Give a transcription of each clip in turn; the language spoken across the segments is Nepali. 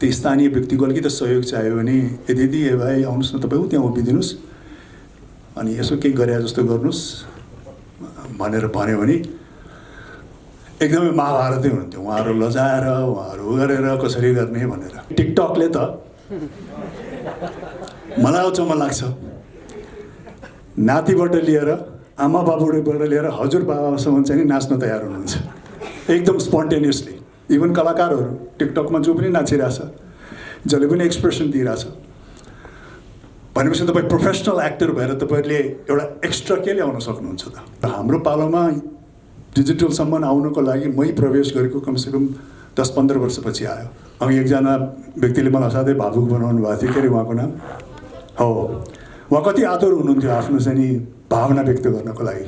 त्यो स्थानीय व्यक्तिको अलिकति सहयोग चाहियो भने यदि ए भाइ आउनुहोस् न तपाईँ त्यहाँ उभिदिनुहोस् अनि यसो केही गरे जस्तो गर्नुहोस् भनेर भन्यो भने एकदमै महाभारतै हुन्थ्यो। उहाँहरू लजाएर उहाँहरू गरेर कसरी गर्ने भनेर। टिकटकले त मलाई अचम्म लाग्छ, नातिबाट लिएर आमा बाबुबाट लिएर हजुरबाबासम्म चाहिँ नि नाच्न तयार हुनुहुन्छ एकदम स्पोन्टेनियसली। इभन कलाकारहरू टिकटकमा जो पनि नाचिरहेछ, जसले पनि एक्सप्रेसन दिइरहेछ भनेपछि तपाईँ प्रोफेसनल एक्टर भएर तपाईँहरूले एउटा एक्स्ट्रा के ल्याउन सक्नुहुन्छ त? हाम्रो पालोमा डिजिटलसम्म आउनको लागि मै प्रवेश गरेको कमसेकम 10-15 वर्षपछि आयो। अब एकजना व्यक्तिले मलाई साथै भावुक बनाउनु भएको थियो, के अरे उहाँको नाम हो, उहाँ कति आतुर हुनुहुन्थ्यो आफ्नो चाहिँ नि भावना व्यक्त गर्नको लागि।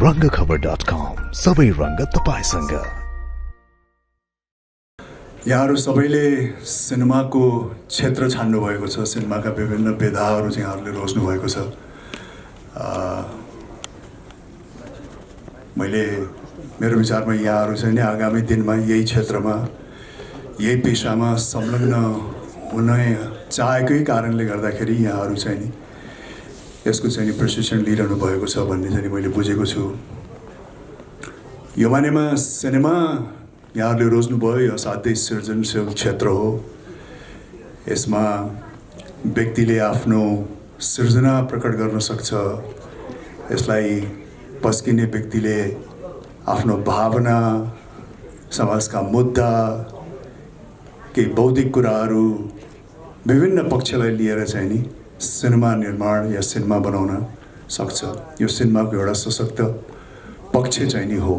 रङ्गखबर.com, सबै रङ्ग तपाईसँग। यहाँहरू सबैले सिनेमाको क्षेत्र छान्नु भएको छ, सिनेमाका विभिन्न विधाहरू चाहिँ यहाँहरूले रोज्नु भएको छ। मैले मेरो विचारमा यहाँहरू चाहिँ नि आगामी दिनमा यही क्षेत्रमा यही पेसामा संलग्न हुन चाहेकै कारणले गर्दाखेरि यहाँहरू चाहिँ नि यसको चाहिँ नि प्रशिक्षण लिइरहनु भएको छ भन्ने चाहिँ मैले बुझेको छु। यो मानेमा सिनेमा यहाँहरूले रोज्नुभयो, यो असाध्यै सृजनशील क्षेत्र हो। यसमा व्यक्तिले आफ्नो सृजना प्रकट गर्न सक्छ। यसलाई पस्किने व्यक्तिले आफ्नो भावना, समाजका मुद्दा, केही बौद्धिक कुराहरू, विभिन्न पक्षलाई लिएर चाहिँ नि सिनेमा निर्माण या सिनेमा बनाउन सक्छ। यो सिनेमाको एउटा सशक्त पक्ष चाहिँ नि हो।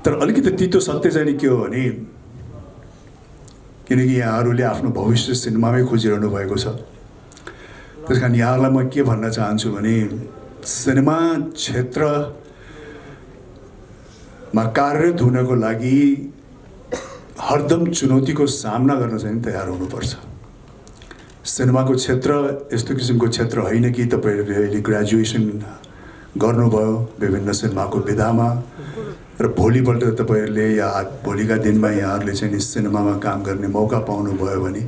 तर अलिकति तितो सत्य चाहिँ नि के हो भने, किनकि यहाँहरूले आफ्नो भविष्य सिनेमामै खोजिरहनु भएको छ। त्यस कारण यहाँहरूलाई म के भन्न चाहन्छु भने, सिनेमा क्षेत्रमा कार्यरत हुनको लागि हरदम चुनौतीको सामना गर्न चाहिँ तयार हुनुपर्छ। सिनेमाको क्षेत्र यस्तो किसिमको क्षेत्र होइन कि तपाईँहरूले अहिले ग्रेजुएसन गर्नुभयो विभिन्न सिनेमाको विधामा र भोलिपल्ट तपाईँहरूले या भोलिका दिनमा यहाँहरूले चाहिँ सिनेमामा काम गर्ने मौका पाउनुभयो भने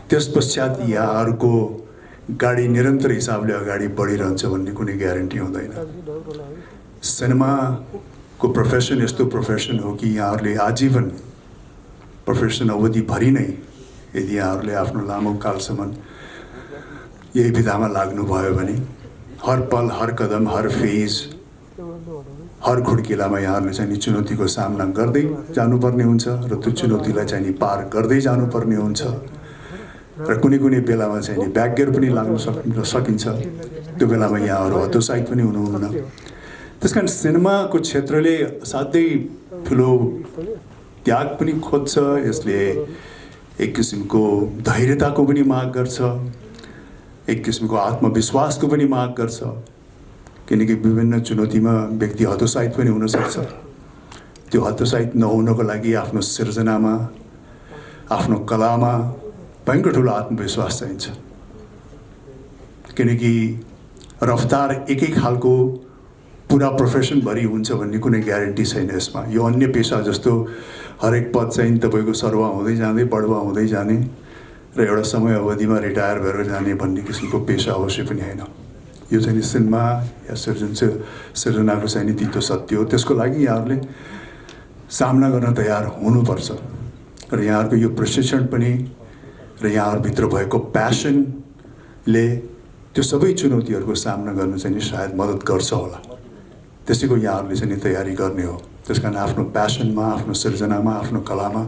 त्यस पश्चात यहाँहरूको गाडी निरन्तर हिसाबले अगाडि बढिरहन्छ भन्ने कुनै ग्यारेन्टी हुँदैन। सिनेमाको प्रोफेसन यस्तो प्रोफेसन हो कि यहाँहरूले आजीवन प्रोफेसन अवधिभरि नै यदि यहाँहरूले आफ्नो लामो कालसम्म यही विधामा लाग्नुभयो भने हर पल, हर कदम, हर फेज, हर खुड्किलामा यहाँहरूले चाहिँ नि चुनौतीको सामना गर्दै जानुपर्ने हुन्छ र त्यो चुनौतीलाई चाहिँ नि पार गर्दै जानुपर्ने हुन्छ र कुनै कुनै बेलामा चाहिँ नि ब्याकगियर पनि लाग्न सकिन्छ। त्यो बेलामा यहाँहरू हतोत्साहित पनि हुनुहुन्न। त्यस कारण सिनेमाको क्षेत्रले साथै ठुलो त्याग पनि खोज्छ। यसले एक किसिमको धैर्यताको पनि माग गर्छ, एक किसिमको आत्मविश्वासको पनि माग गर्छ। किनकि विभिन्न चुनौतीमा व्यक्ति हतोत्साहित पनि हुनसक्छ। त्यो हतोत्साहित नहुनको लागि आफ्नो सृजनामा, आफ्नो कलामा भयङ्कर ठुलो आत्मविश्वास चाहिन्छ। किनकि रफ्तार एकै खालको पुरा प्रोफेसनभरि हुन्छ भन्ने कुनै ग्यारेन्टी छैन यसमा। यो अन्य पेसा जस्तो हरेक पद चाहिँ तपाईँको सरुवा हुँदै जाँदै बढुवा हुँदै जाने र एउटा समय अवधिमा रिटायर भएर जाने भन्ने किसिमको पेसा अवश्य पनि होइन। यो चाहिँ सिनेमा या सृजनाको चाहिँ तितो सत्य हो। त्यसको लागि यहाँहरूले सामना गर्न तयार हुनुपर्छ र यहाँहरूको यो प्रशिक्षण पनि र यहाँहरूभित्र भएको प्यासनले त्यो सबै चुनौतीहरूको सामना गर्न चाहिँ सायद मद्दत गर्छ होला। त्यसैको यहाँहरूले चाहिँ तयारी गर्ने हो। त्यस कारण आफ्नो प्यासनमा, आफ्नो सृजनामा, आफ्नो कलामा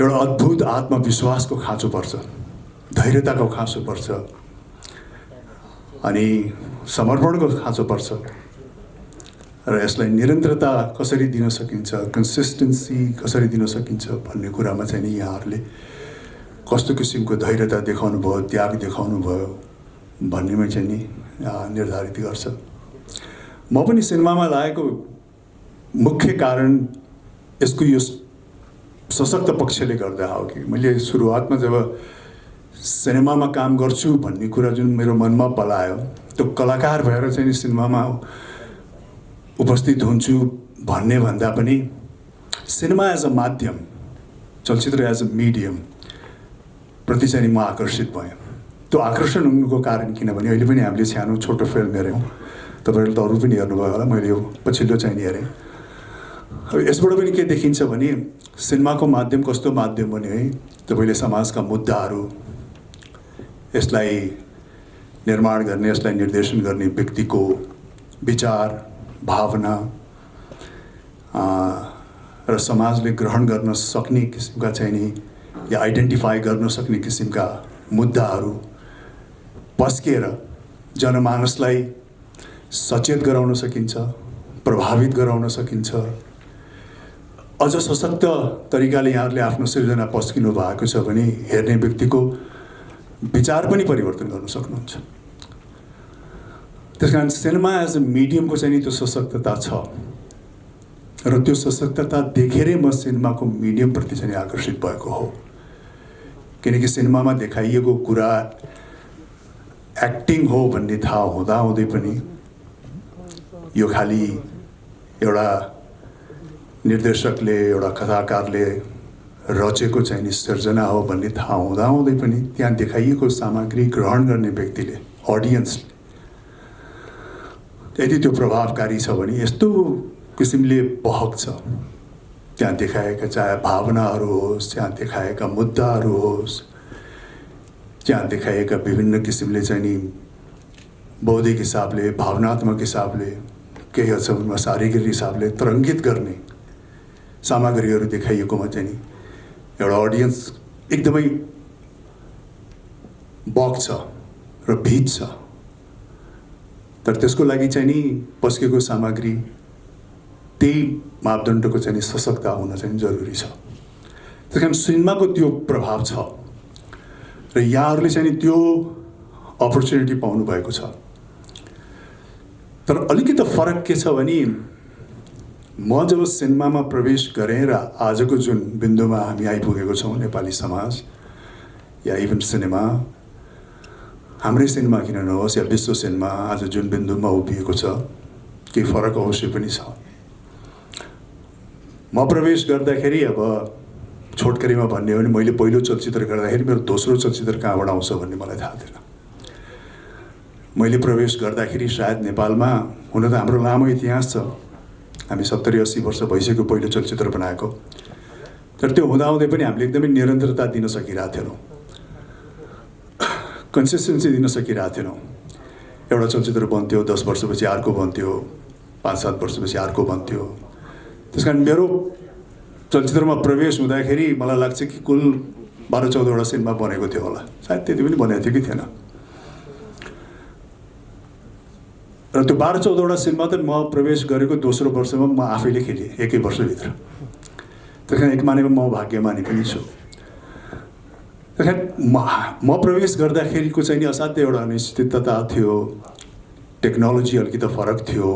एउटा अद्भुत आत्मविश्वासको खाँचो पर्छ, धैर्यताको खाँचो पर्छ अनि समर्पणको खाँचो पर्छ र यसलाई निरन्तरता कसरी दिन सकिन्छ, कन्सिस्टेन्सी कसरी दिन सकिन्छ भन्ने कुरामा चाहिँ नि यहाँहरूले कस्तो किसिमको धैर्यता देखाउनु भयो, त्याग देखाउनु भयो भन्नेमा चाहिँ नि निर्धारित गर्छ। म पनि सिनेमामा लागेको मुख्य कारण यसको यो सशक्त पक्षले गर्दा हो कि मैले सुरुवातमा जब सिनेमामा काम गर्छु भन्ने कुरा जुन मेरो मनमा पलायो, त्यो कलाकार भएर चाहिँ सिनेमामा उपस्थित हुन्छु भन्ने भन्दा पनि सिनेमा एज अ माध्यम, चलचित्र एज अ मिडियम प्रति चाहिँ म आकर्षित भएँ। त्यो आकर्षण हुनुको कारण किनभने अहिले पनि हामीले सानो छोटो फिल्म हेऱ्यौँ, तपाईँहरूले त अरू पनि हेर्नुभयो होला, मैले यो पछिल्लो चाहिँ नि हेरेँ। अब यसबाट पनि के देखिन्छ भने सिनेमाको माध्यम कस्तो माध्यम भने है, तपाईँले समाजका मुद्दाहरू, यसलाई निर्माण गर्ने, यसलाई निर्देशन गर्ने व्यक्तिको विचार, भावना र समाजले ग्रहण गर्न सक्ने किसिमका चाहिँ नि या आइडेन्टिफाई गर्न सक्ने किसिमका मुद्दाहरू पस्केर जनमानसलाई सचेत गराउन सकिन्छ, प्रभावित गराउन सकिन्छ। अझ सशक्त तरिकाले यहाँहरूले आफ्नो सृजना पस्किनु भएको छ भने हेर्ने व्यक्तिको विचार पनि परिवर्तन गर्न सक्नुहुन्छ। त्यसकारण सिनेमा एज अ मिडियमको चाहिँ नि त्यो सशक्तता छ र त्यो सशक्तता देखेरै म सिनेमाको मिडियमप्रति चाहिँ आकर्षित भएको हो। किनकि सिनेमामा देखाइएको कुरा एक्टिङ हो भन्ने थाहा हुँदाहुँदै पनि यो खालि एउटा निर्देशकले, एउटा कथाकारले रचेको चाहिँ नि सृजना हो भन्ने थाहा हुँदाहुँदै पनि त्यहाँ देखाइएको सामग्री ग्रहण गर्ने व्यक्तिले, अडियन्सले यदि त्यो प्रभावकारी छ भने यस्तो किसिमले बहक्छ। त्यहाँ देखाएका चाहे भावनाहरू होस्, त्यहाँ देखाएका मुद्दाहरू होस्, त्यहाँ देखाएका विभिन्न किसिमले चाहिँ नि बौद्धिक हिसाबले, भावनात्मक हिसाबले, केही हदसम्म शारीरिक हिसाबले तरङ्गित गर्ने सामग्रीहरू देखाइएकोमा चाहिँ नि एउटा अडियन्स एकदमै बग्छ र भिज्छ। तर त्यसको लागि चाहिँ नि पस्केको सामग्री त्यही मापदण्डको चाहिँ नि सशक्त हुन चाहिँ जरुरी छ। त्यस कारण सिनेमाको त्यो प्रभाव छ र यहाँहरूले चाहिँ नि त्यो अपर्च्युनिटी पाउनु भएको छ। तर अलिकति फरक के छ भने म जब सिनेमामा प्रवेश गरेँ र आजको जुन बिन्दुमा हामी आइपुगेको छौँ, नेपाली समाज या इभन सिनेमा, हाम्रै सिनेमा किन नहोस् या विश्व सिनेमा आज जुन बिन्दुमा उभिएको छ, केही फरक अवश्य पनि छ। म प्रवेश गर्दाखेरि अब छोटकरीमा भन्ने हो भने मैले पहिलो चलचित्र गर्दाखेरि मेरो दोस्रो चलचित्र कहाँबाट आउँछ भन्ने मलाई थाहा थिएन। मैले प्रवेश गर्दाखेरि सायद नेपालमा, हुन त हाम्रो लामो इतिहास छ, हामी 70-80 वर्ष भइसक्यो पहिलो चलचित्र बनाएको, तर त्यो हुँदाहुँदै पनि हामीले एकदमै निरन्तरता दिन सकिरहेको थिएनौँ, कन्सिस्टेन्सी दिन सकिरहेको थिएनौँ। एउटा चलचित्र बन्थ्यो, 10 वर्षपछि अर्को बन्थ्यो, 5-7 वर्षपछि अर्को बन्थ्यो। त्यस कारण मेरो चलचित्रमा प्रवेश हुँदाखेरि मलाई लाग्छ कि कुल 12-14वटा सिनेमा बनेको थियो होला, सायद त्यति पनि बनेको थियो कि थिएन। र त्यो 12-14वटा सिनेमा त म प्रवेश गरेको दोस्रो वर्षमा म आफैले खेलेँ, एकै वर्षभित्र। त्यस कारण एक मानेमा म भाग्यमानी पनि छु। त्यस कारण म प्रवेश गर्दाखेरिको चाहिँ नि असाध्यै एउटा अनिश्चितता थियो, टेक्नोलोजी अलिकति फरक थियो,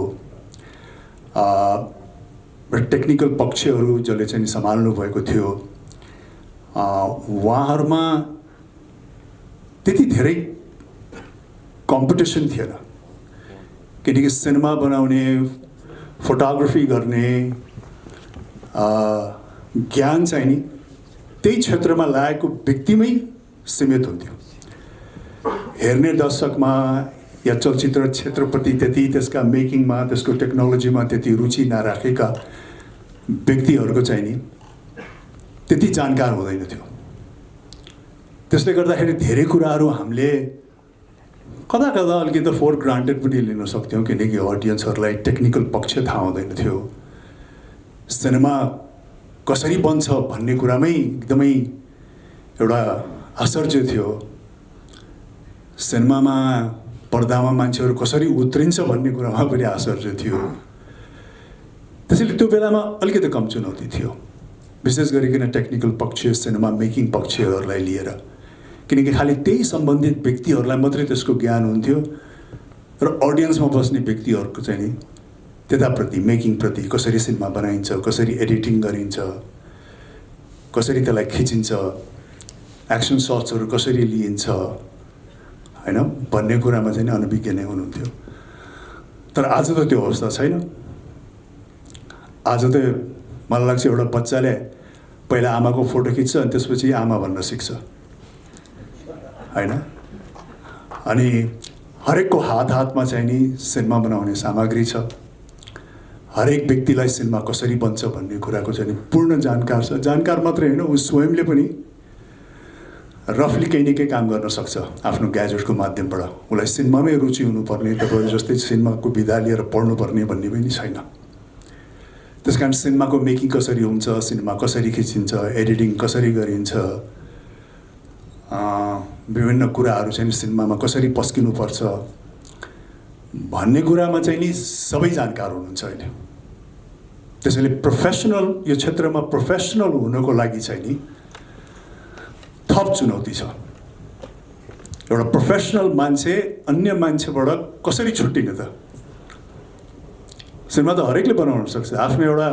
टेक्निकल पक्षहरू जसले चाहिँ सम्हाल्नु भएको थियो, उहाँहरूमा त्यति धेरै कम्पिटिसन थिएन। किनकि सिनेमा बनाउने, फोटोग्राफी गर्ने ज्ञान चाहिँ नि त्यही क्षेत्रमा लागेको व्यक्तिमै सीमित हुन्थ्यो। हेर्ने दर्शकमा या चलचित्र क्षेत्रप्रति त्यति, त्यसका मेकिङमा, त्यसको टेक्नोलोजीमा त्यति रुचि नराखेका व्यक्तिहरूको चाहिँ नि त्यति जानकार हुँदैन थियो। त्यसले गर्दाखेरि धेरै कुराहरू हामीले कदा कदा अलिकति फर ग्रान्टेड पनि लिन सक्थ्यौँ, किनकि अडियन्सहरूलाई टेक्निकल पक्ष थाहा हुँदैन थियो। सिनेमा कसरी बन्छ भन्ने कुरामै एकदमै एउटा आश्चर्य थियो। सिनेमामा पर्दामा मान्छेहरू कसरी उत्रिन्छ भन्ने कुरामा पनि आश्चर्य थियो। त्यसैले त्यो बेलामा अलिकति कम चुनौती थियो, विशेष गरिकन टेक्निकल पक्ष, सिनेमा मेकिङ पक्षहरूलाई लिएर, किनकि खालि त्यही सम्बन्धित व्यक्तिहरूलाई मात्रै त्यसको ज्ञान हुन्थ्यो र अडियन्समा बस्ने व्यक्तिहरूको चाहिँ नि त्यताप्रति, मेकिङप्रति, कसरी सिनेमा बनाइन्छ, कसरी एडिटिङ गरिन्छ, कसरी त्यसलाई खिचिन्छ, एक्सन सट्सहरू कसरी लिइन्छ हैन भन्ने कुरामा चाहिँ अनभिज्ञ नै हुनुहुन्थ्यो। तर आज त त्यो अवस्था छैन। आज त मलाई लाग्छ एउटा बच्चाले पहिला आमाको फोटो खिच्छ अनि त्यसपछि आमा भन्न सिक्छ हैन। अनि हरेकको हातमा चाहिँ नि सिनेमा बनाउने सामग्री छ। हरेक व्यक्तिलाई सिनेमा कसरी बन्छ भन्ने कुराको चाहिँ नि पूर्ण जानकार छ। जानकार मात्रै होइन, ऊ स्वयंले पनि रफली केही न केही काम गर्न सक्छ आफ्नो ग्याजेटको माध्यमबाट। उसलाई सिनेमामै रुचि हुनुपर्ने, तपाईँ जस्तै सिनेमाको विधा लिएर पढ्नुपर्ने भन्ने पनि छैन। त्यस कारण सिनेमाको मेकिङ कसरी हुन्छ, सिनेमा कसरी खिचिन्छ, एडिटिङ कसरी गरिन्छ, विभिन्न कुराहरू चाहिँ सिनेमामा कसरी पस्किनुपर्छ भन्ने कुरामा चाहिँ नि सबै जानकार हुनुहुन्छ अहिले। त्यसैले प्रोफेसनल यो क्षेत्रमा प्रोफेसनल हुनको लागि चाहिँ नि थप चुनौती छ। एउटा प्रोफेसनल मान्छे अन्य मान्छेबाट कसरी छुट्टिने त? सिनेमा त हरेकले बनाउन सक्छ। आफ्नो एउटा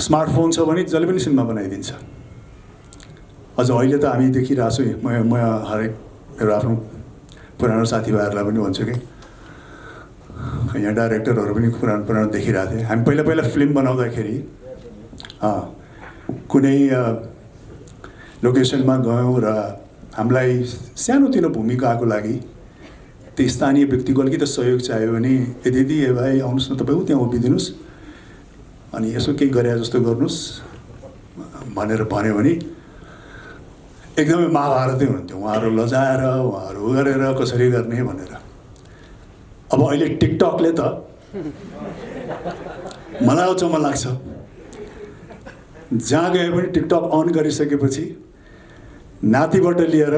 स्मार्टफोन छ भने जसले पनि सिनेमा बनाइदिन्छ। अझ अहिले त हामी देखिरहेछौँ, म हरेक मेरो आफ्नो पुरानो साथीभाइहरूलाई पनि भन्छु कि यहाँ डाइरेक्टरहरू पनि पुरानो देखिरहेको थिएँ। हामी पहिला फिल्म बनाउँदाखेरि कुनै लोकेसनमा गयौँ र हामीलाई सानोतिनो भूमिकाको लागि त्यो स्थानीय व्यक्तिको अलिकति सहयोग चाहियो भने यदि ए भाइ आउनुहोस् न, तपाईँ त्यहाँ उभिदिनुहोस् अनि यसो केही गरे जस्तो गर्नुहोस् भनेर भन्यो भने एकदमै महाभारतै हुन्थ्यो। उहाँहरू लजाएर उहाँहरू गरेर कसरी गर्ने भनेर। अब अहिले टिकटकले त मलाई अचम्म लाग्छ, जहाँ गए पनि टिकटक अन गरिसकेपछि नातिबाट लिएर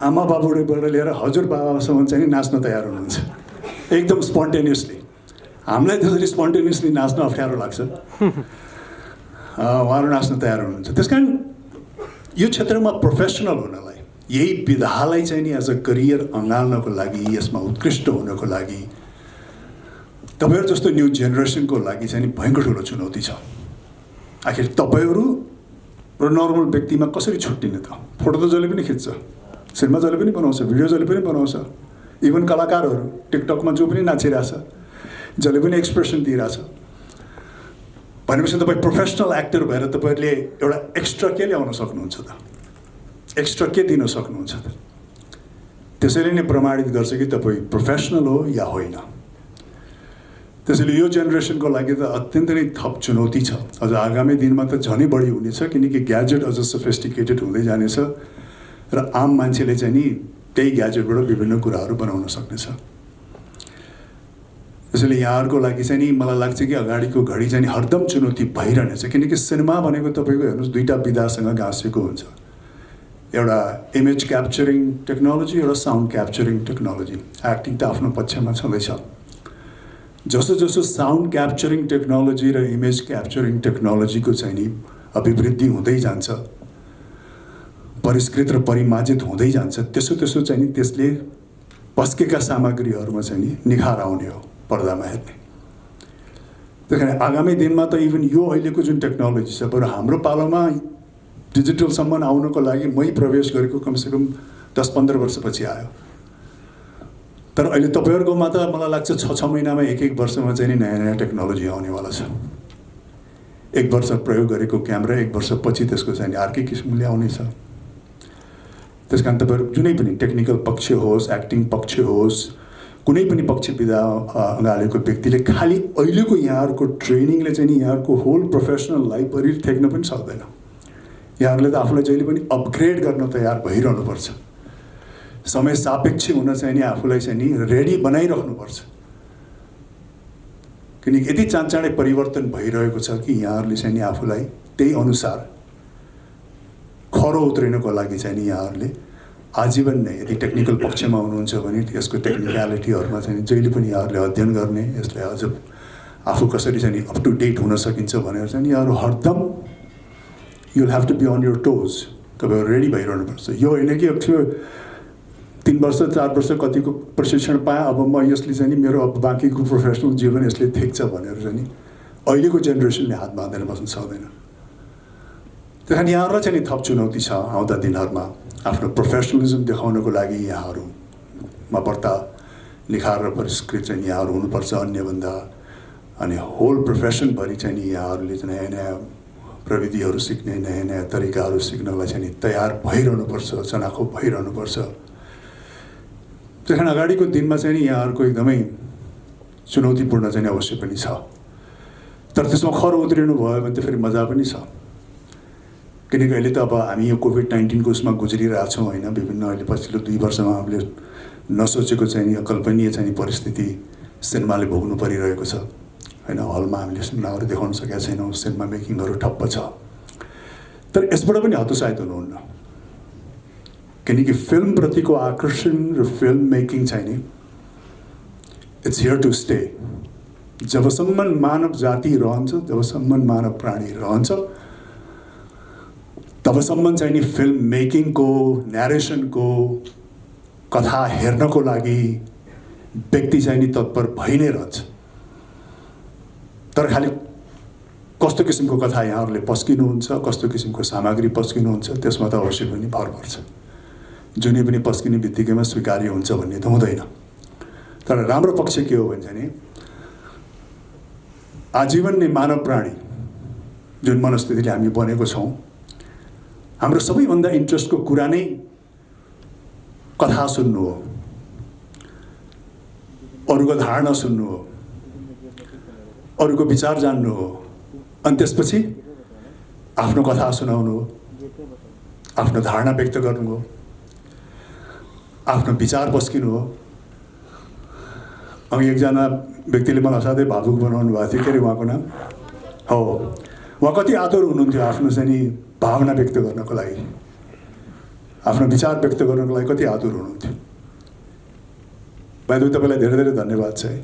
आमा बाबुबाट लिएर हजुर बाबासम्म चाहिँ नाच्न तयार हुनुहुन्छ एकदम स्पोन्टेनियसली। हामीलाई त्यसरी स्पोन्टेनियसली नाच्न अप्ठ्यारो लाग्छ, उहाँहरू नाच्न तयार हुनुहुन्छ। त्यस कारण यो क्षेत्रमा प्रोफेसनल हुनलाई, यही विधालाई चाहिँ नि एज अ करियर अँगाल्नको लागि, यसमा उत्कृष्ट हुनको लागि तपाईँहरू जस्तो न्यू जेनेरेसनको लागि चाहिँ नि भयङ्कर ठुलो चुनौती छ। आखिर तपाईँहरू र नर्मल व्यक्तिमा कसरी छुट्टिने त? फोटो त जसले पनि खिच्छ, सिनेमा जसले पनि बनाउँछ, भिडियो जसले पनि बनाउँछ, इभन कलाकारहरू टिकटकमा जो पनि नाचिरहेछ, जसले पनि एक्सप्रेसन दिइरहेछ भनेपछि तपाईँ प्रोफेसनल एक्टर भएर तपाईँहरूले एउटा एक्स्ट्रा के ल्याउन सक्नुहुन्छ त? एक्स्ट्रा के दिन सक्नुहुन्छ त? त्यसैले नै प्रमाणित गर्छ कि तपाईँ प्रोफेसनल हो या होइन। त्यसैले यो जेनेरेसनको लागि त अत्यन्त नै थप चुनौती छ। अझ आगामी दिनमा त झनै बढी हुनेछ, किनकि ग्याजेट अझ सोफिस्टिकेटेड हुँदै जानेछ र आम मान्छेले चाहिँ नि त्यही ग्याजेटबाट विभिन्न कुराहरू बनाउन सक्नेछ। त्यसैले यहाँहरूको लागि चाहिँ नि मलाई लाग्छ कि अगाडिको घडी चाहिँ हरदम चुनौती भइरहनेछ, किनकि सिनेमा भनेको तपाईँको हेर्नुहोस् दुईवटा विधासँग गाँसेको हुन्छ। एउटा इमेज क्याप्चरिङ टेक्नोलोजी, एउटा साउन्ड क्याप्चरिङ टेक्नोलोजी। एक्टिङ त आफ्नो पक्षमा छँदैछ। जसो जसो साउन्ड क्याप्चरिङ टेक्नोलोजी र इमेज क्याप्चरिङ टेक्नोलोजीको चाहिँ नि अभिवृद्धि हुँदै जान्छ, परिष्कृत र परिमार्जित हुँदै जान्छ, त्यसो चाहिँ नि त्यसले पस्केका सामग्रीहरूमा चाहिँ नि निखार आउने हो पर्दामा हेर्ने। त्यही कारण आगामी दिनमा त इभन यो अहिलेको जुन टेक्नोलोजी छ, बरु हाम्रो पालोमा डिजिटलसम्म आउनको लागि मै प्रवेश गरेको कमसेकम 10-15 वर्षपछि आयो। तर अहिले तपाईँहरूकोमा त मलाई लाग्छ 6 महिनामा एक वर्षमा चाहिँ नि नयाँ टेक्नोलोजी आउनेवाला छ। 1 वर्ष प्रयोग गरेको क्यामेरा 1 वर्षपछि त्यसको चाहिँ अर्कै किसिमले आउनेछ। त्यस कारण तपाईँहरू जुनै पनि टेक्निकल पक्ष होस्, एक्टिङ पक्ष होस्, कुनै पनि पक्ष विधा अँगालेको व्यक्तिले खालि अहिलेको यहाँहरूको ट्रेनिङले चाहिँ नि यहाँहरूको होल प्रोफेसनल लाइफ परिथेक्न पनि सक्दैन। यहाँहरूले त आफूलाई जहिले पनि अपग्रेड गर्न तयार भइरहनुपर्छ। समय सापेक्ष हुन चाहिँ नि आफूलाई चाहिँ नि रेडी बनाइराख्नुपर्छ, किनकि यति चाँडै परिवर्तन भइरहेको छ कि यहाँहरूले चाहिँ नि आफूलाई त्यही अनुसार खरो उत्रिनको लागि चाहिँ नि यहाँहरूले आजीवन नै यदि टेक्निकल पक्षमा हुनुहुन्छ भने यसको टेक्निकलिटीहरूमा चाहिँ जहिले पनि यहाँहरूले अध्ययन गर्ने, यसलाई अझ आफू कसरी चाहिँ अप टु डेट हुन सकिन्छ भनेर चाहिँ यहाँहरू हरदम you will have to be on your toes. तपाईँहरू रेडी भइरहनुपर्छ। यो होइन कि अब 3 वर्ष 4 वर्ष कतिको प्रशिक्षण पाएँ अब म यसले चाहिँ नि मेरो अब बाँकीको प्रोफेसनल जीवन यसले ठेक्छ भनेर चाहिँ नि अहिलेको जेनेरेसनले हात बाँधेर बस्न सक्दैन। त्यस कारण यहाँहरूलाई चाहिँ नि थप चुनौती छ आउँदा दिनहरूमा आफ्नो प्रोफेसनलिजम देखाउनको लागि यहाँहरूमा बढ्ता निखार र परिष्कृत चाहिँ यहाँहरू हुनुपर्छ अन्यभन्दा अनि होल प्रोफेसनभरि चाहिँ नि यहाँहरूले चाहिँ नयाँ नयाँ प्रविधिहरू सिक्ने नयाँ नयाँ तरिकाहरू सिक्नलाई चाहिँ नि तयार भइरहनुपर्छ चनाखो भइरहनुपर्छ त्यस कारण अगाडिको दिनमा चाहिँ नि यहाँहरूको एकदमै चुनौतीपूर्ण चाहिँ अवश्य पनि छ तर त्यसमा खर उत्रिनु भयो भने त फेरि मजा पनि छ किनकि अहिले त अब हामी यो कोभिड-19 को उसमा गुज्रिरहेछौँ होइन विभिन्न अहिले पछिल्लो 2 वर्षमा हामीले नसोचेको चाहिँ नि अकल्पनीय चाहिँ नि परिस्थिति सिनेमाले भोग्नु परिरहेको छ होइन हलमा हामीले सिनेमाहरू देखाउन सकेका छैनौँ सिनेमा मेकिङहरू ठप्प छ तर यसबाट पनि हतोत्साहित हुनुहुन्न किनकि फिल्मप्रतिको आकर्षण र फिल्म मेकिङ चाहिँ नि इट्स हियर टु स्टे जबसम्म मानव जाति रहन्छ जबसम्म मानव प्राणी रहन्छ तबसम्म चाहिँ नि फिल्म मेकिङको न्यारेसनको कथा हेर्नको लागि व्यक्ति चाहिँ नि तत्पर भइ नै रहन्छ तर खालि कस्तो किसिमको कथा यहाँहरूले पस्किनुहुन्छ कस्तो किसिमको सामग्री पस्किनुहुन्छ त्यसमा त अवश्य पनि भर पर्छ जुनै पनि पस्किने बित्तिकैमा स्वीकार्य हुन्छ भन्ने त हुँदैन तर राम्रो पक्ष के हो भने चाहिँ नि आजीवन नै मानव प्राणी जुन मनस्थितिले हामी बनेको छौँ हाम्रो सबैभन्दा इन्ट्रेस्टको कुरा नै कथा सुन्नु हो अरूको धारणा सुन्नु हो अरूको विचार जान्नु हो अनि त्यसपछि आफ्नो कथा सुनाउनु हो आफ्नो धारणा व्यक्त गर्नु हो आफ्नो विचार पस्किनु हो अघि एकजना व्यक्तिले मलाई असाध्यै भावुक बनाउनु भएको थियो के अरे उहाँको नाम हो उहाँ कति आतुर हुनुहुन्थ्यो आफ्नो चाहिँ नि भावना व्यक्त गर्नको लागि आफ्नो विचार व्यक्त गर्नको लागि कति आतुर हुनुहुन्थ्यो भाइ तपाईँलाई धेरै धेरै धन्यवाद छ है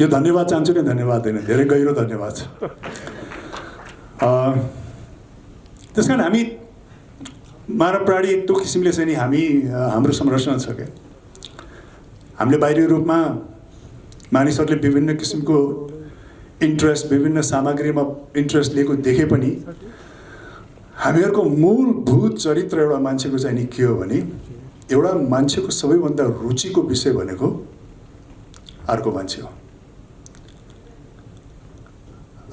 यो धन्यवाद चाहन्छु नि धन्यवाद होइन धेरै गहिरो धन्यवाद छ त्यस कारण हामी मानव प्राणी त्यो किसिमले चाहिँ नि हामी हाम्रो संरचना छ क्या हामीले बाहिरी रूपमा मानिसहरूले विभिन्न किसिमको इन्ट्रेस्ट विभिन्न सामग्रीमा इन्ट्रेस्ट लिएको देखे पनि हामीहरूको मूलभूत चरित्र एउटा मान्छेको चाहिँ नि के हो भने एउटा मान्छेको सबैभन्दा रुचिको विषय भनेको अर्को मान्छे हो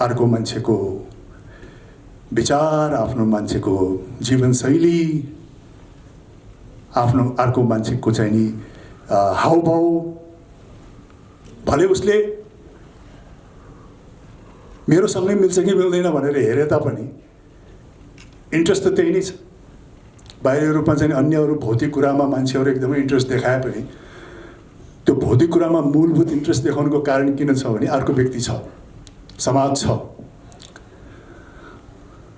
अर्को मान्छेको विचार आफ्नो मान्छेको जीवनशैली आफ्नो अर्को मान्छेको चाहिँ नि हावभाव भले उसले मेरो सँगै मिल्छ कि मिल्दैन भनेर हेरे तापनि इन्ट्रेस्ट त त्यही नै छ बाहिरी रूपमा चाहिँ अन्य अरू भौतिक कुरामा मान्छेहरू एकदमै इन्ट्रेस्ट देखाए पनि त्यो भौतिक कुरामा मूलभूत इन्ट्रेस्ट देखाउनुको कारण किन छ भने अर्को व्यक्ति छ समाज छ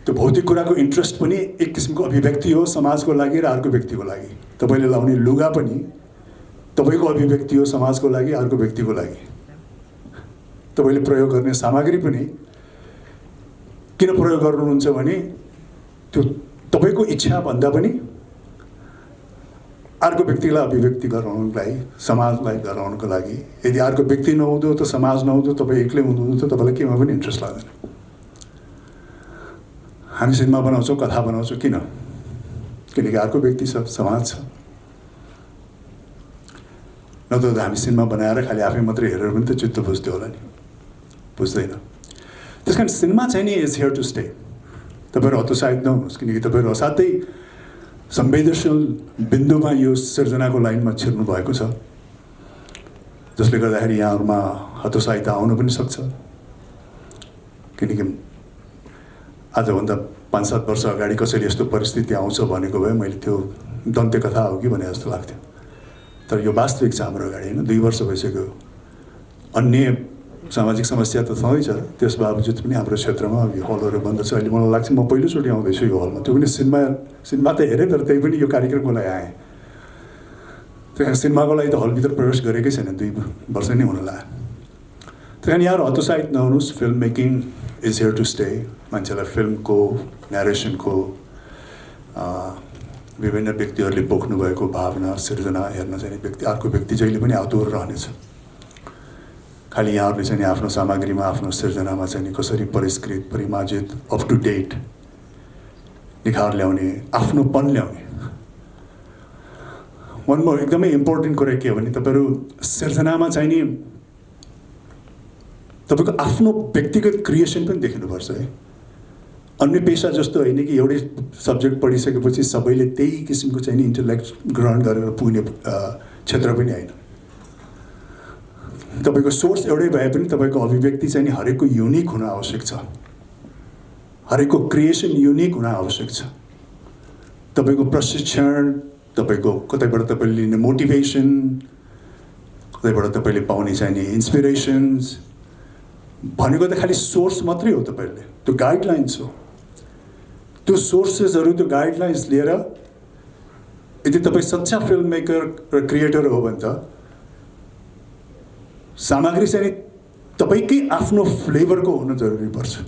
त्यो भौतिक कुराको इन्ट्रेस्ट पनि एक किसिमको अभिव्यक्ति हो समाजको लागि र अर्को व्यक्तिको लागि तपाईँले लाउने लुगा पनि तपाईँको अभिव्यक्ति हो समाजको लागि अर्को व्यक्तिको लागि तपाईँले प्रयोग गर्ने सामग्री पनि किन प्रयोग गर्नुहुन्छ भने त्यो तपाईँको इच्छा भन्दा पनि अर्को व्यक्तिलाई अभिव्यक्ति गराउनको लागि समाजलाई गराउनको लागि यदि अर्को व्यक्ति नहुँदो त समाज नहुँदो तपाईँ एक्लै हुनुहुन्थ्यो त तपाईँलाई केमा पनि इन्ट्रेस्ट लाग्दैन हामी सिनेमा बनाउँछौँ कथा बनाउँछौँ किनकि अर्को व्यक्ति छ समाज छ नत्र त हामी सिनेमा बनाएर खालि आफै मात्रै हेरेर पनि त चित्त बुझ्थ्यो होला नि बुझ्दैन त्यस कारण सिनेमा चाहिँ नि इज हियर टु स्टे तपाईँहरू हतोत्साहित नहुनुहोस् किनकि तपाईँहरू असाध्यै संवेदनशील बिन्दुमा यो सिर्जनाको लाइनमा छिर्नु भएको छ जसले गर्दाखेरि यहाँहरूमा हतोत्साहित आउनु पनि सक्छ किनकि आजभन्दा 5-7 वर्ष अगाडि कसरी यस्तो परिस्थिति आउँछ भनेको भए मैले त्यो दन्त्य कथा हो कि भने जस्तो लाग्थ्यो तर यो वास्तविक छ हाम्रो अगाडि होइन 2 वर्ष भइसक्यो अन्य सामाजिक समस्या त छँदैछ त्यस बावजुद पनि हाम्रो क्षेत्रमा यो हलहरू बन्द छ अहिले मलाई लाग्छ म पहिलोचोटि आउँदैछु यो हलमा त्यो पनि सिनेमा त हेरेँ तर त्यही पनि यो कार्यक्रमको लागि आएँ त्यहाँ सिनेमाको लागि त हलभित्र प्रवेश गरेकै छैन 2 वर्ष नै हुन लाग्यो त्यही कारण यहाँहरू हतोत्साहित नहुनुहोस् film making is here to stay मान्छेलाई फिल्मको न्यारेसनको विभिन्न व्यक्तिहरूले पोख्नु भएको भावना सिर्जना हेर्न चाहिँ व्यक्ति अर्को व्यक्ति जहिले पनि आतुर रहनेछ खालि यहाँहरूले चाहिँ आफ्नो सामग्रीमा आफ्नो सिर्जनामा चाहिँ कसरी परिष्कृत परिमार्जित अप टु डेट निखार ल्याउने आफ्नोपन ल्याउने वान मोर एकदमै इम्पोर्टेन्ट कुरा के हो भने तपाईँहरू सिर्जनामा चाहिँ नि तपाईँको आफ्नो व्यक्तिगत क्रिएसन पनि देखिनुपर्छ है अन्य पेसा जस्तो होइन कि एउटै सब्जेक्ट पढिसकेपछि सबैले त्यही किसिमको चाहिँ नि इन्टेलेक्ट ग्रहण गरेर पुग्ने क्षेत्र पनि होइन तपाईँको सोर्स एउटै भए पनि तपाईँको अभिव्यक्ति चाहिँ नि हरेकको युनिक हुन आवश्यक छ हरेकको क्रिएसन युनिक हुन आवश्यक छ तपाईँको प्रशिक्षण तपाईँको कतैबाट तपाईँले लिने मोटिभेसन कतैबाट तपाईँले पाउने चाहिँ नि इन्सपिरेसन्स भनेको त खालि सोर्स मात्रै हो तपाईँहरूले त्यो गाइडलाइन्स हो त्यो सोर्सेसहरू त्यो गाइडलाइन्स लिएर यदि तपाईँ सच्चा फिल्म मेकर र क्रिएटर हो भने त सामग्री चाहिँ तपाईँकै आफ्नो फ्लेभरको हुन जरुरी पर्छ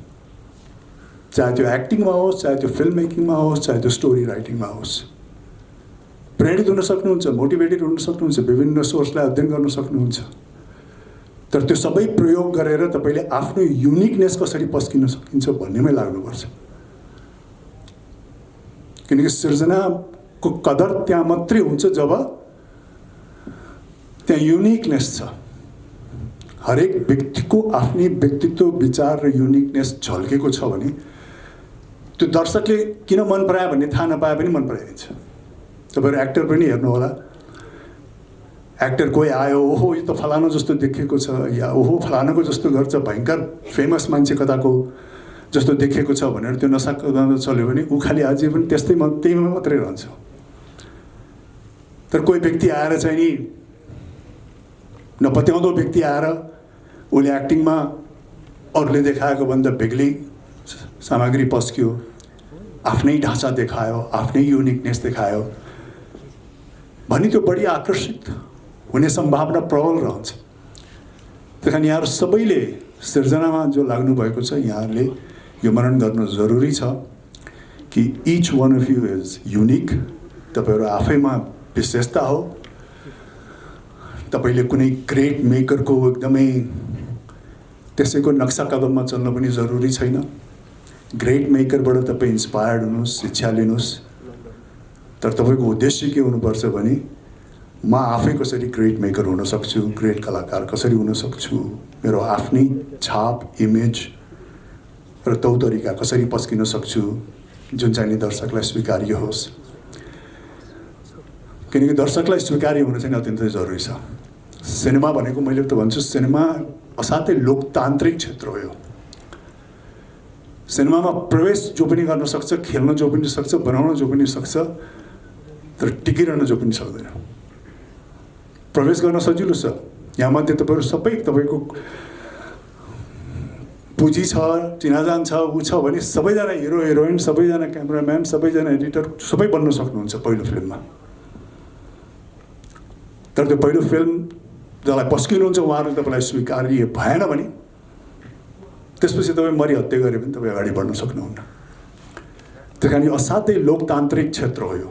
चाहे त्यो एक्टिङमा होस् चाहे त्यो फिल्म मेकिङमा होस् चाहे त्यो स्टोरी राइटिङमा होस् प्रेरित हुन सक्नुहुन्छ मोटिभेटेड हुन सक्नुहुन्छ विभिन्न सोर्सलाई अध्ययन गर्न सक्नुहुन्छ तर त्यो सबै प्रयोग गरेर तपाईँले आफ्नो युनिकनेस कसरी पस्किन सकिन्छ भन्नेमै लाग्नुपर्छ किनकि सिर्जनाको कदर त्यहाँ मात्रै हुन्छ जब त्यहाँ युनिकनेस छ हरेक व्यक्तिको आफ्नै व्यक्तित्व विचार र युनिकनेस झल्केको छ भने त्यो दर्शकले किन मन परायो भन्ने थाहा नपाए पनि मन पराइदिन्छ तपाईँहरू एक्टर पनि हेर्नु होला एक्टर कोही आयो ओहो यो त फलानु जस्तो देखेको छ या ओहो फलानुको जस्तो गर्छ भयङ्कर फेमस मान्छे कताको जस्तो देखेको छ भनेर त्यो नसा चल्यो भने ऊ खालि आजीवन त्यहीमा मात्रै रहन्छ तर कोही व्यक्ति आएर चाहिँ नि नपत्याउँदो व्यक्ति आएर उसले एक्टिङमा अरूले देखाएको भन्दा बेग्लै सामग्री पस्क्यो आफ्नै ढाँचा देखायो आफ्नै युनिकनेस देखायो भने त्यो बढी आकर्षित हुने सम्भावना प्रबल रहन्छ त्यही कारण यहाँहरू सबैले सिर्जनामा जो लाग्नु भएको छ यहाँहरूले यो मनन गर्नु जरुरी छ कि each one of you is unique तपाईँहरू आफैमा विशेषता हो तपाईँले कुनै ग्रेट मेकरको एकदमै त्यसैको नक्सा कदममा चल्न पनि जरुरी छैन ग्रेट मेकरबाट तपाईँ इन्स्पायर्ड हुनुहोस् शिक्षा लिनुहोस् तर तपाईँको उद्देश्य के हुनुपर्छ भने म आफै कसरी ग्रेट मेकर हुन सक्छु ग्रेट कलाकार कसरी हुन सक्छु मेरो आफ्नै छाप इमेज र तौतरिका कसरी पस्किन सक्छु जुन चाहिँ नि दर्शकलाई स्वीकार्य होस् किनकि दर्शकलाई स्वीकार्य हुन चाहिँ अत्यन्तै जरुरी छ सिनेमा भनेको मैले त भन्छु सिनेमा असाध्यै लोकतान्त्रिक क्षेत्र हो यो सिनेमामा प्रवेश जो पनि गर्न सक्छ खेल्न जो पनि सक्छ बनाउन जो पनि सक्छ तर टिकिरहन जो पनि सक्दैन प्रवेश गर्न सजिलो छ यहाँमध्ये तपाईँहरू सबै तपाईँको पुँजी छ चिनाजान छ ऊ छ भने सबैजना हिरो हिरोइन सबैजना क्यामेराम्यान सबैजना एडिटर सबै बन्न सक्नुहुन्छ पहिलो फिल्ममा तर त्यो पहिलो फिल्म जसलाई पस्किनुहुन्छ उहाँहरू तपाईँलाई स्वीकार्य भएन भने त्यसपछि तपाईँ मरिहत्या गरे पनि तपाईँ अगाडि बढ्न सक्नुहुन्न त्यही कारण यो असाध्यै लोकतान्त्रिक क्षेत्र हो यो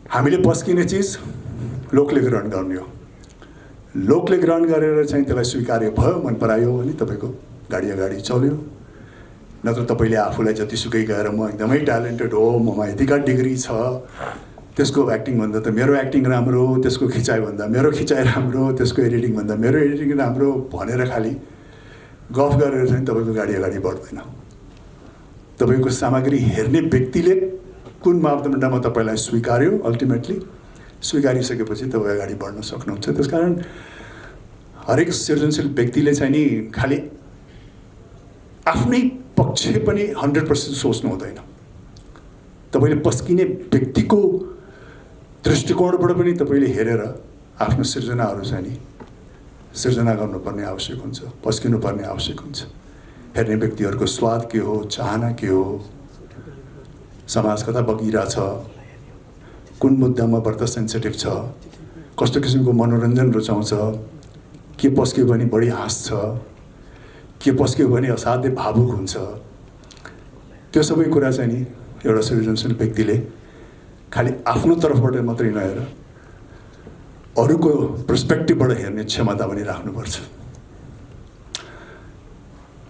हामीले पस्किने चिज लोकले ग्रहण गर्ने हो लोकले ग्रहण गरेर चाहिँ त्यसलाई स्वीकार्य भयो मन परायो भने तपाईँको गाडी अगाडि चल्यो नत्र तपाईँले आफूलाई जतिसुकै गएर म एकदमै ट्यालेन्टेड हो ममा यतिका डिग्री छ त्यसको एक्टिङ भन्दा त मेरो एक्टिङ राम्रो त्यसको खिचाइ भन्दा मेरो खिचाइ राम्रो त्यसको एडिटिङ भन्दा मेरो एडिटिङ राम्रो भनेर खालि गफ गरेर चाहिँ तपाईँको गाडी अगाडि बढ्दैन तपाईँको सामग्री हेर्ने व्यक्तिले कुन मापदण्डमा तपाईँलाई स्वीकार्यो अल्टिमेटली स्वीकारिसकेपछि तपाईँ अगाडि बढ्न सक्नुहुन्छ त्यसकारण हरेक सृजनशील व्यक्तिले चाहिँ नि खालि आफ्नै पक्ष पनि 100% सोच्नु हुँदैन तपाईँले पस्किने व्यक्तिको दृष्टिकोणबाट पनि तपाईँले हेरेर आफ्नो सृजनाहरू चाहिँ नि सृजना गर्नुपर्ने आवश्यक हुन्छ पस्किनुपर्ने आवश्यक हुन्छ हेर्ने व्यक्तिहरूको स्वाद के हो चाहना के हो समाज कता बगिरहेछ कुन मुद्दामा बढ्ता सेन्सिटिभ छ कस्तो किसिमको मनोरञ्जन रुचाउँछ के पस्क्यो भने बढी हाँस्छ के पस्क्यो भने असाध्यै भावुक हुन्छ त्यो सबै कुरा चाहिँ नि एउटा सृजनशील व्यक्तिले खालि आफ्नो तर्फबाट मात्रै नहेर अरूको पर्सपेक्टिभबाट हेर्ने क्षमता पनि राख्नुपर्छ।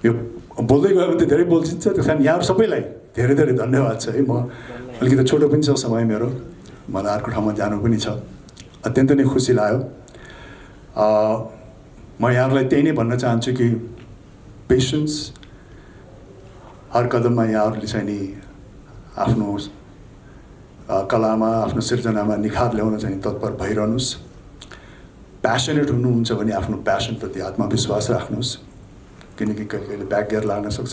यो बोल्दै गयो भने त धेरै बोल्छिन्छ, त्यस कारण यहाँ सबैलाई धेरै धेरै धन्यवाद छ है। म अलिकति छोटो पनि छ समय मेरो, मलाई अर्को ठाउँमा जानु पनि छ। अत्यन्त नै खुसी लाग्यो। म यहाँहरूलाई त्यही नै भन्न चाहन्छु कि पेसेन्स, हर कदममा यहाँहरूले चाहिँ नि आफ्नो कलामा, आफ्नो सिर्जनामा निखार ल्याउन चाहिँ तत्पर भइरहनुहोस्। प्यासनेट हुनुहुन्छ भने आफ्नो प्यासनप्रति आत्मविश्वास राख्नुहोस्, किनकि कहिले कहिले ब्याक गियर लाग्न सक्छ।